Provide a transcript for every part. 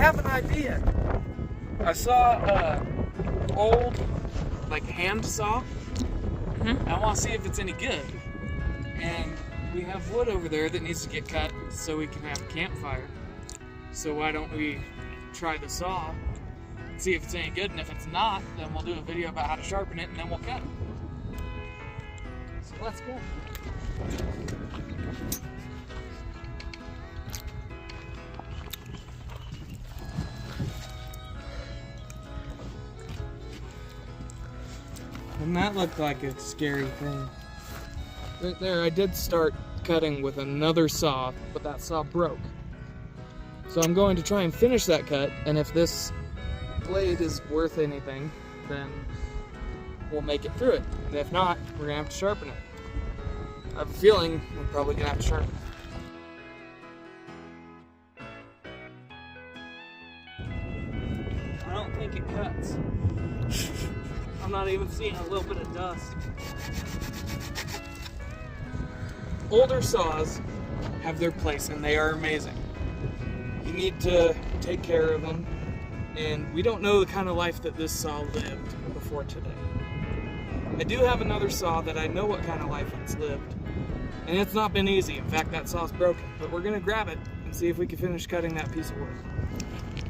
have an idea. I saw old like hand saw. I want to see if it's any good. And we have wood over there that needs to get cut so we can have a campfire. So why don't we try the saw, see if it's any good, and if it's not, then we'll do a video about how to sharpen it and then we'll cut it. So let's go. And that looked like a scary thing. Right there, I did start cutting with another saw, but that saw broke. So I'm going to try and finish that cut, and if this blade is worth anything, then we'll make it through it. And if not, we're gonna have to sharpen it. I have a feeling we're probably gonna have to sharpen it. I don't think it cuts. I'm not even seeing a little bit of dust. Older saws have their place and they are amazing. You need to take care of them, and we don't know the kind of life that this saw lived before today. I do have another saw that I know what kind of life it's lived, and it's not been easy. In fact, that saw's broken, but we're gonna grab it and see if we can finish cutting that piece of wood.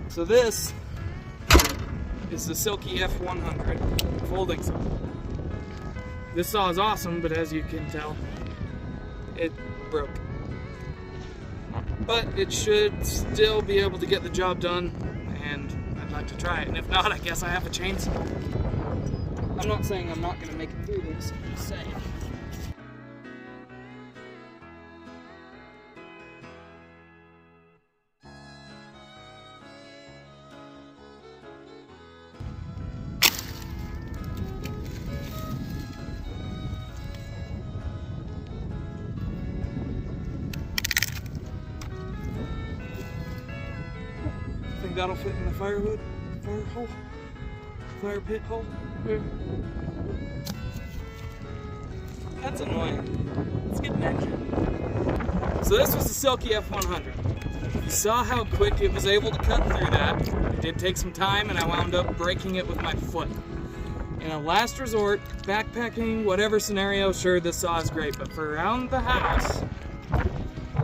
So this is the Silky F100 folding saw. This saw is awesome, but as you can tell, it broke. But it should still be able to get the job done, and I'd like to try it. And if not, I guess I have a chainsaw. I'm not saying I'm not gonna make it through this, I'm just saying. Think that'll fit in the fire pit hole? That's annoying. Let's get an engine. So this was the Silky F100. You saw how quick it was able to cut through that. It did take some time, and I wound up breaking it with my foot. In a last resort, backpacking, whatever scenario, sure, this saw is great, but for around the house,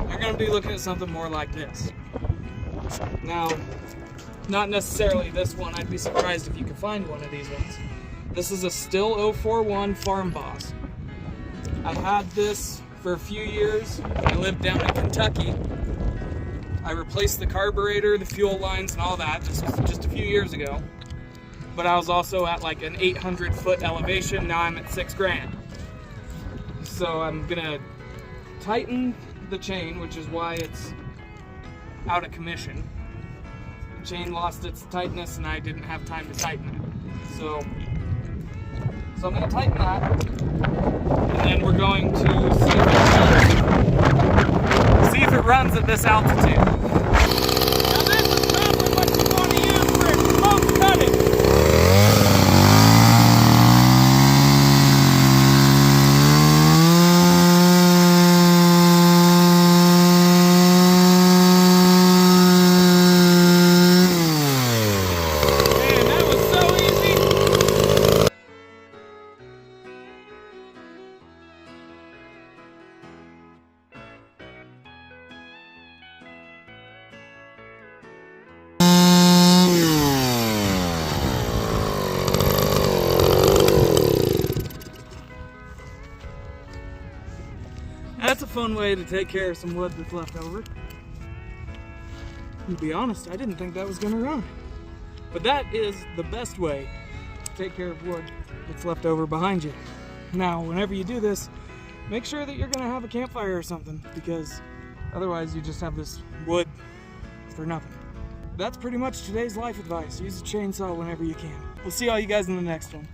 you're gonna be looking at something more like this. Now, not necessarily this one. I'd be surprised if you could find one of these ones. This is a Still 041 Farm Boss. I had this for a few years. I lived down in Kentucky. I replaced the carburetor, the fuel lines, and all that. This was just a few years ago. But I was also at like an 800-foot elevation. Now I'm at $6,000. So I'm gonna tighten the chain, which is why it's out of commission. Chain lost its tightness and I didn't have time to tighten it. So I'm going to tighten that, and then we're going to see if it runs at this altitude. Now this is probably what you want to use for exposed cutting. That's a fun way to take care of some wood that's left over. To be honest, I didn't think that was gonna run. But that is the best way to take care of wood that's left over behind you. Now, whenever you do this, make sure that you're gonna have a campfire or something, because otherwise you just have this wood for nothing. That's pretty much today's life advice. Use a chainsaw whenever you can. We'll see all you guys in the next one.